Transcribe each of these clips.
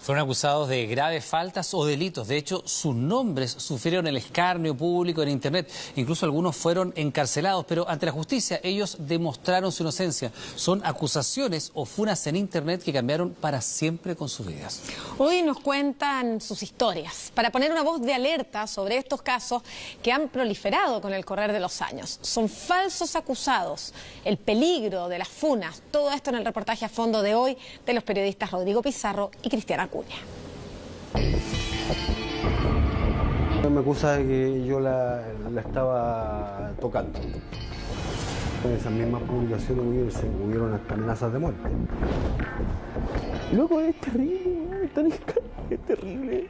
Fueron acusados de graves faltas o delitos. De hecho, sus nombres sufrieron el escarnio público en Internet. Incluso algunos fueron encarcelados, pero ante la justicia ellos demostraron su inocencia. Son acusaciones o funas en Internet que cambiaron para siempre con sus vidas. Hoy nos cuentan sus historias para poner una voz de alerta sobre estos casos que han proliferado con el correr de los años. Son falsos acusados, el peligro de las funas, todo esto en el reportaje a fondo de hoy de los periodistas Rodrigo Pizarro y Cristiana Acuña. Me acusa de que yo la estaba tocando. En esas mismas publicaciones hubieron hasta amenazas de muerte. Loco, es terrible, es terrible.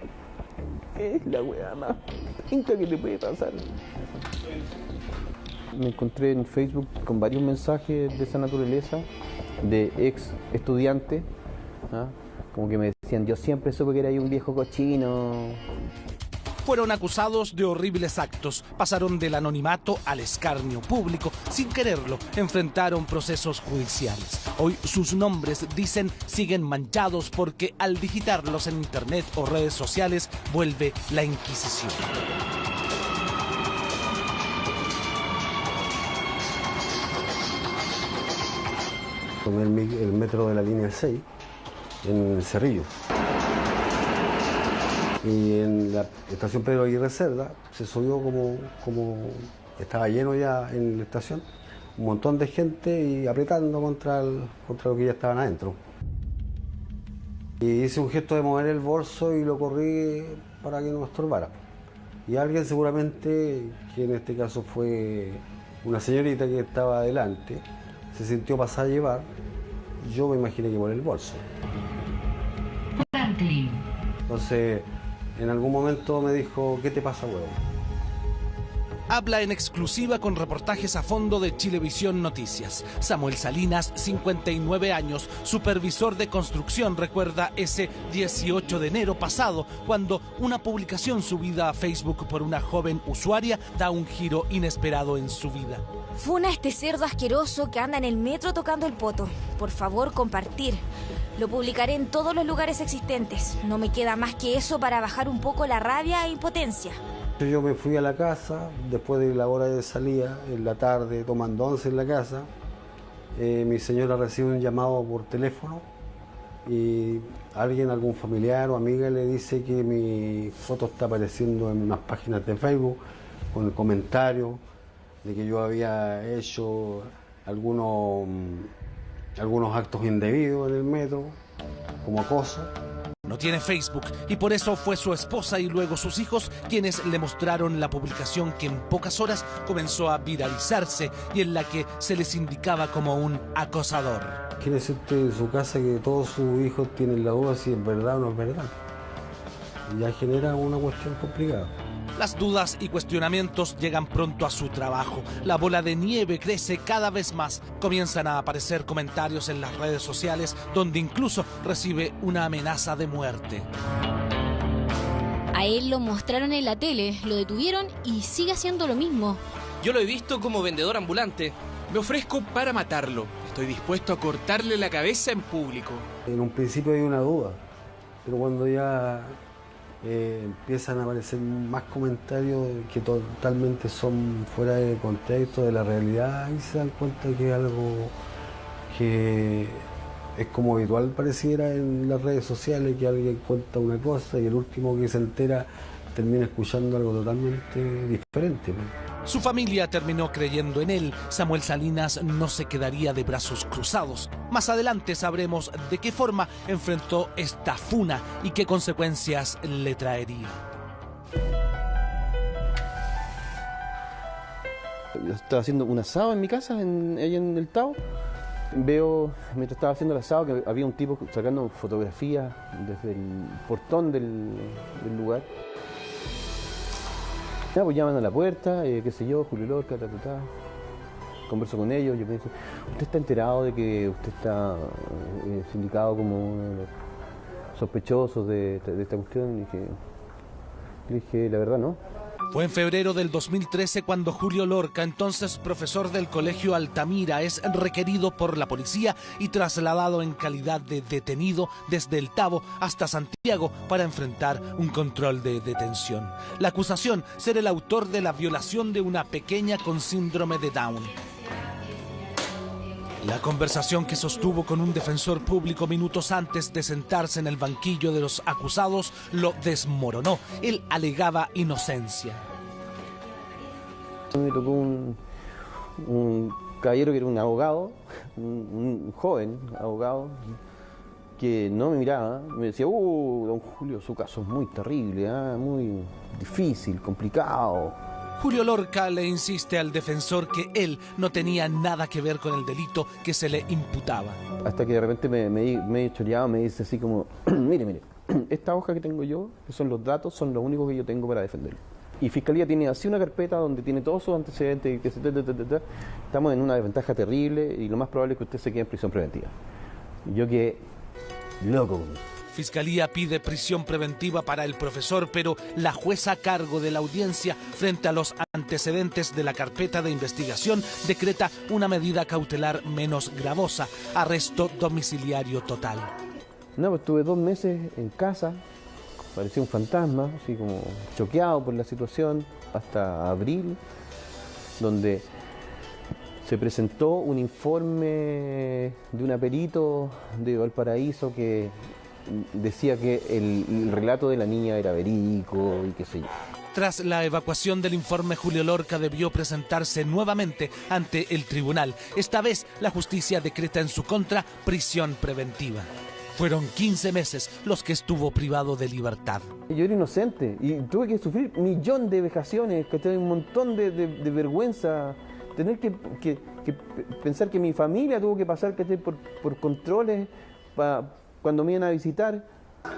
Es la weá más pinta que le puede pasar. Me encontré en Facebook con varios mensajes de esa naturaleza, de ex estudiantes, ¿ah? Como que me decían, yo siempre supe que era un viejo cochino. Fueron acusados de horribles actos, pasaron del anonimato al escarnio público, sin quererlo, enfrentaron procesos judiciales. Hoy sus nombres, dicen, siguen manchados porque al digitarlos en Internet o redes sociales vuelve la Inquisición. Tomé el metro de la línea 6 en Cerrillo. Y en la estación Pedro Aguirre Cerda se subió como estaba lleno ya en la estación, un montón de gente y apretando contra lo que ya estaban adentro. Y hice un gesto de mover el bolso y lo corrí para que no me estorbara. Y alguien seguramente, que en este caso fue una señorita que estaba adelante, se sintió pasar a llevar, yo me imaginé que por el bolso. Franklin. Entonces, en algún momento me dijo, ¿qué te pasa, huevo? Habla en exclusiva con reportajes a fondo de Chilevisión Noticias. Samuel Salinas, 59 años, supervisor de construcción, recuerda ese 18 de enero pasado, cuando una publicación subida a Facebook por una joven usuaria da un giro inesperado en su vida. Funa este cerdo asqueroso que anda en el metro tocando el poto. Por favor, compartir. Lo publicaré en todos los lugares existentes. No me queda más que eso para bajar un poco la rabia e impotencia. Yo me fui a la casa, después de la hora de salida, en la tarde, tomando once en la casa. Mi señora recibe un llamado por teléfono y alguien, algún familiar o amiga le dice que mi foto está apareciendo en unas páginas de Facebook con comentarios de que yo había hecho algunos actos indebidos en el metro, como acoso. No tiene Facebook y por eso fue su esposa y luego sus hijos quienes le mostraron la publicación que en pocas horas comenzó a viralizarse y en la que se les indicaba como un acosador. Quiere decir en su casa que todos sus hijos tienen la duda si es verdad o no es verdad. Y ya genera una cuestión complicada. Las dudas y cuestionamientos llegan pronto a su trabajo. La bola de nieve crece cada vez más. Comienzan a aparecer comentarios en las redes sociales donde incluso recibe una amenaza de muerte. A él lo mostraron en la tele, lo detuvieron y sigue haciendo lo mismo. Yo lo he visto como vendedor ambulante. Me ofrezco para matarlo. Estoy dispuesto a cortarle la cabeza en público. En un principio hay una duda, pero cuando ya empiezan a aparecer más comentarios que totalmente son fuera de contexto de la realidad y se dan cuenta que es algo que es como habitual pareciera en las redes sociales, que alguien cuenta una cosa y el último que se entera termina escuchando algo totalmente diferente. Su familia terminó creyendo en él. Samuel Salinas no se quedaría de brazos cruzados. Más adelante sabremos de qué forma enfrentó esta funa y qué consecuencias le traería. Yo estaba haciendo un asado en mi casa, ahí en el Tao. Veo, mientras estaba haciendo el asado, que había un tipo sacando fotografías desde el portón del lugar. Ya, pues llaman a la puerta, qué sé yo, Julio Lorca, converso con ellos, yo pienso, ¿usted está enterado de que usted está sindicado como uno de los sospechosos de esta cuestión? Y le dije, la verdad no. Fue en febrero del 2013 cuando Julio Lorca, entonces profesor del Colegio Altamira, es requerido por la policía y trasladado en calidad de detenido desde El Tabo hasta Santiago para enfrentar un control de detención. La acusación: ser el autor de la violación de una pequeña con síndrome de Down. La conversación que sostuvo con un defensor público minutos antes de sentarse en el banquillo de los acusados lo desmoronó. Él alegaba inocencia. Me tocó un caballero que era un abogado, un joven abogado, que no me miraba, me decía: don Julio, su caso es muy terrible, muy difícil, complicado. Julio Lorca le insiste al defensor que él no tenía nada que ver con el delito que se le imputaba. Hasta que de repente me choreaba, me dice así como: mire, esta hoja que tengo yo, que son los datos, son los únicos que yo tengo para defenderlo. Y Fiscalía tiene así una carpeta donde tiene todos sus antecedentes, estamos en una desventaja terrible y lo más probable es que usted se quede en prisión preventiva. Y yo quedé loco. Fiscalía pide prisión preventiva para el profesor, pero la jueza a cargo de la audiencia, frente a los antecedentes de la carpeta de investigación, decreta una medida cautelar menos gravosa: arresto domiciliario total. No, pues estuve 2 meses en casa, parecía un fantasma, así como choqueado por la situación, hasta abril, donde se presentó un informe de un perito de Valparaíso que decía que el relato de la niña era verídico y qué sé yo. Tras la evacuación del informe, Julio Lorca debió presentarse nuevamente ante el tribunal. Esta vez la justicia decreta en su contra prisión preventiva. Fueron 15 meses los que estuvo privado de libertad. Yo era inocente y tuve que sufrir 1.000.000 de vejaciones, un montón de vergüenza, tener que pensar que mi familia tuvo que pasar por controles cuando me iban a visitar.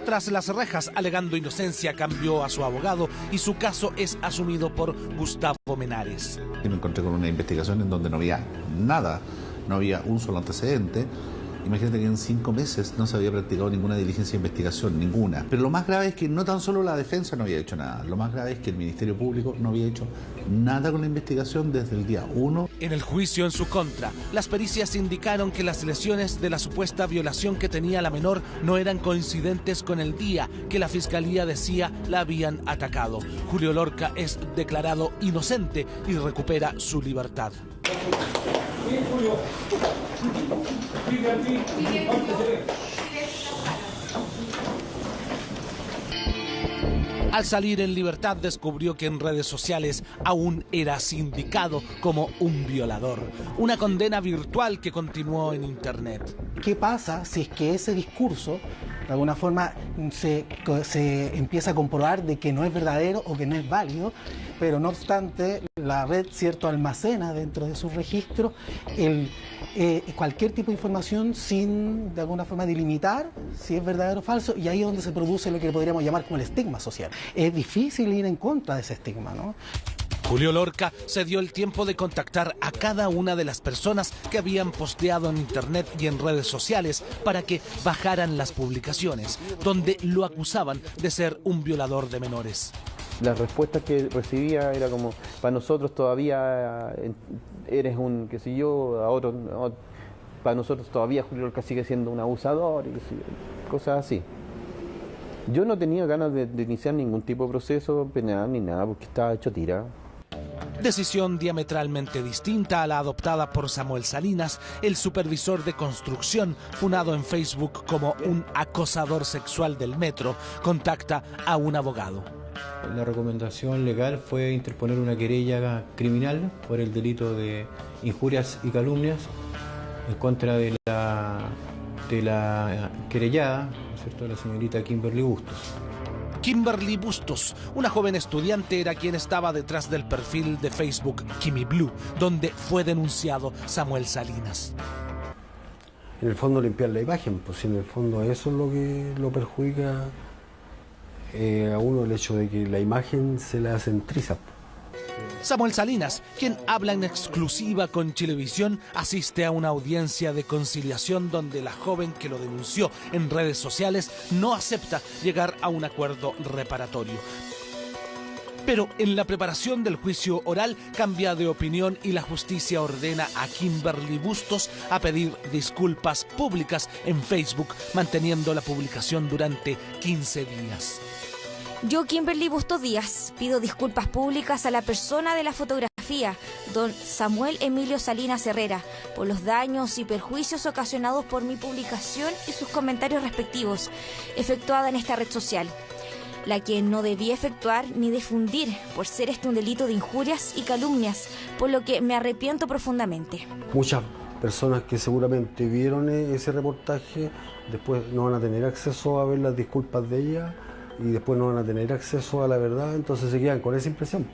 Tras las rejas, alegando inocencia, cambió a su abogado y su caso es asumido por Gustavo Menares. Me encontré con una investigación en donde no había nada, no había un solo antecedente. Imagínate que en 5 meses no se había practicado ninguna diligencia de investigación, ninguna. Pero lo más grave es que no tan solo la defensa no había hecho nada, lo más grave es que el Ministerio Público no había hecho nada con la investigación desde el día 1. En el juicio en su contra, las pericias indicaron que las lesiones de la supuesta violación que tenía la menor no eran coincidentes con el día que la Fiscalía decía la habían atacado. Julio Lorca es declarado inocente y recupera su libertad. Al salir en libertad descubrió que en redes sociales aún era sindicado como un violador. Una condena virtual que continuó en internet. ¿Qué pasa si es que ese discurso de alguna forma se empieza a comprobar de que no es verdadero o que no es válido, pero no obstante la red, cierto, almacena dentro de sus registros cualquier tipo de información sin de alguna forma delimitar si es verdadero o falso, y ahí es donde se produce lo que podríamos llamar como el estigma social. Es difícil ir en contra de ese estigma, ¿no? Julio Lorca se dio el tiempo de contactar a cada una de las personas que habían posteado en internet y en redes sociales para que bajaran las publicaciones, donde lo acusaban de ser un violador de menores. Las respuestas que recibía era como: para nosotros todavía eres un, qué sé yo, para nosotros todavía Julio Lorca sigue siendo un abusador, y cosas así. Yo no tenía ganas de iniciar ningún tipo de proceso penal ni nada, porque estaba hecho tira. Decisión diametralmente distinta a la adoptada por Samuel Salinas, el supervisor de construcción, funado en Facebook como un acosador sexual del metro, contacta a un abogado. La recomendación legal fue interponer una querella criminal por el delito de injurias y calumnias en contra de la querellada, ¿cierto?, la señorita Kimberly Bustos. Kimberly Bustos, una joven estudiante, era quien estaba detrás del perfil de Facebook Kimi Blue, donde fue denunciado Samuel Salinas. En el fondo limpiar la imagen, pues en el fondo eso es lo que lo perjudica a uno, el hecho de que la imagen se la centriza. Samuel Salinas, quien habla en exclusiva con Chilevisión, asiste a una audiencia de conciliación donde la joven que lo denunció en redes sociales no acepta llegar a un acuerdo reparatorio. Pero en la preparación del juicio oral cambia de opinión y la justicia ordena a Kimberly Bustos a pedir disculpas públicas en Facebook, manteniendo la publicación durante 15 días. Yo, Kimberly Bustos Díaz, pido disculpas públicas a la persona de la fotografía, don Samuel Emilio Salinas Herrera, por los daños y perjuicios ocasionados por mi publicación y sus comentarios respectivos, efectuada en esta red social, la que no debía efectuar ni difundir, por ser este un delito de injurias y calumnias, por lo que me arrepiento profundamente. Muchas personas que seguramente vieron ese reportaje, después no van a tener acceso a ver las disculpas de ella y después no van a tener acceso a la verdad, entonces se quedan con esa impresión.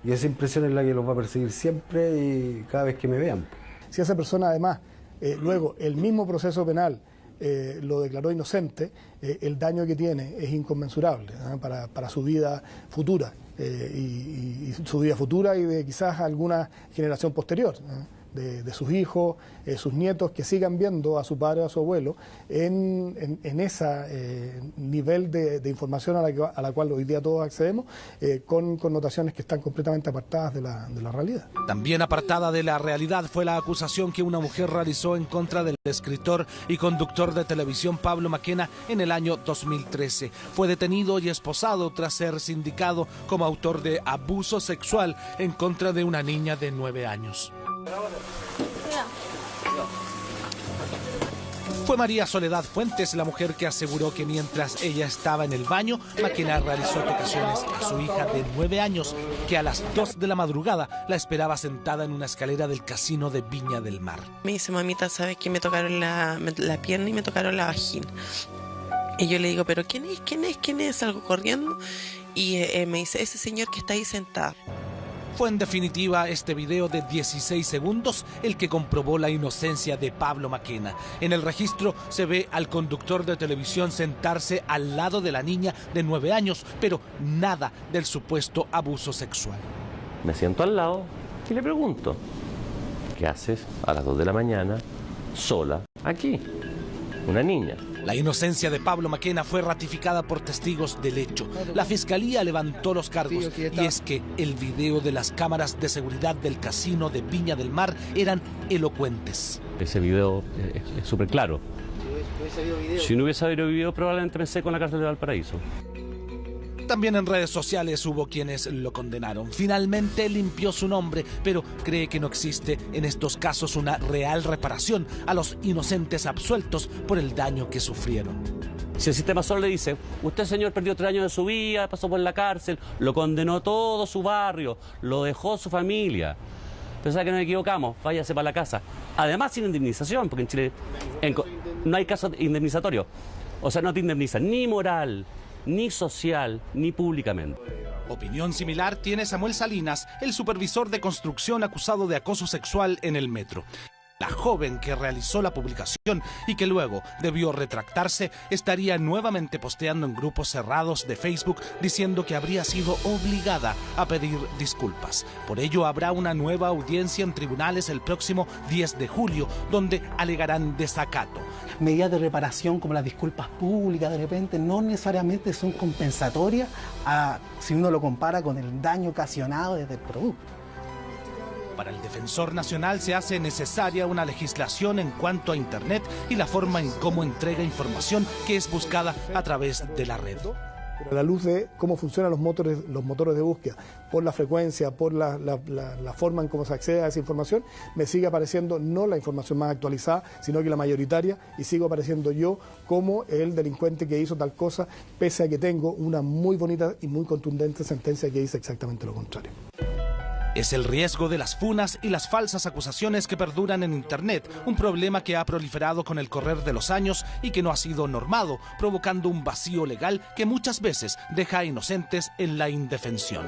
Y esa impresión es la que los va a perseguir siempre y cada vez que me vean. Si esa persona además, luego el mismo proceso penal lo declaró inocente, el daño que tiene es inconmensurable para su vida futura y su vida futura y de quizás alguna generación posterior, de sus hijos, sus nietos, que sigan viendo a su padre o a su abuelo en ese nivel de información a la cual hoy día todos accedemos, con connotaciones que están completamente apartadas de la realidad. También apartada de la realidad fue la acusación que una mujer realizó en contra del escritor y conductor de televisión Pablo Mackenna en el año 2013. Fue detenido y esposado tras ser sindicado como autor de abuso sexual en contra de una niña de 9 años. Fue María Soledad Fuentes la mujer que aseguró que mientras ella estaba en el baño, Mackenna realizó tocaciones a su hija de 9 años, que a las 2 de la madrugada la esperaba sentada en una escalera del casino de Viña del Mar. Me dice, mamita, ¿sabes que me tocaron la pierna y me tocaron la vagina? Y yo le digo, ¿pero quién es? ¿Quién es? ¿Quién es? Salgo corriendo y me dice, ese señor que está ahí sentado. Fue en definitiva este video de 16 segundos el que comprobó la inocencia de Pablo Mackenna. En el registro se ve al conductor de televisión sentarse al lado de la niña de 9 años, pero nada del supuesto abuso sexual. Me siento al lado y le pregunto, ¿qué haces a las 2 de la mañana sola aquí? Una niña. La inocencia de Pablo Mackenna fue ratificada por testigos del hecho. La fiscalía levantó los cargos y es que el video de las cámaras de seguridad del casino de Viña del Mar eran elocuentes. Ese video es súper claro. Si no hubiese habido video, probablemente me seco en la cárcel de Valparaíso. También en redes sociales hubo quienes lo condenaron. Finalmente limpió su nombre, pero cree que no existe en estos casos una real reparación a los inocentes absueltos por el daño que sufrieron. Si el sistema solo le dice, usted señor perdió 3 años de su vida, pasó por la cárcel, lo condenó todo su barrio, lo dejó su familia. Pensaba que nos equivocamos, váyase para la casa. Además sin indemnización, porque en Chile no hay caso indemnizatorio. O sea, no te indemnizan ni moral, ni social, ni públicamente. Opinión similar tiene Samuel Salinas, el supervisor de construcción acusado de acoso sexual en el metro. La joven que realizó la publicación y que luego debió retractarse estaría nuevamente posteando en grupos cerrados de Facebook diciendo que habría sido obligada a pedir disculpas. Por ello habrá una nueva audiencia en tribunales el próximo 10 de julio donde alegarán desacato. Medidas de reparación como las disculpas públicas de repente no necesariamente son compensatorias si uno lo compara con el daño ocasionado desde el producto. Para el defensor nacional se hace necesaria una legislación en cuanto a Internet y la forma en cómo entrega información que es buscada a través de la red. Pero a la luz de cómo funcionan los motores de búsqueda, por la frecuencia, por la forma en cómo se accede a esa información, me sigue apareciendo no la información más actualizada, sino que la mayoritaria, y sigo apareciendo yo como el delincuente que hizo tal cosa, pese a que tengo una muy bonita y muy contundente sentencia que dice exactamente lo contrario. Es el riesgo de las funas y las falsas acusaciones que perduran en Internet, un problema que ha proliferado con el correr de los años y que no ha sido normado, provocando un vacío legal que muchas veces deja a inocentes en la indefensión.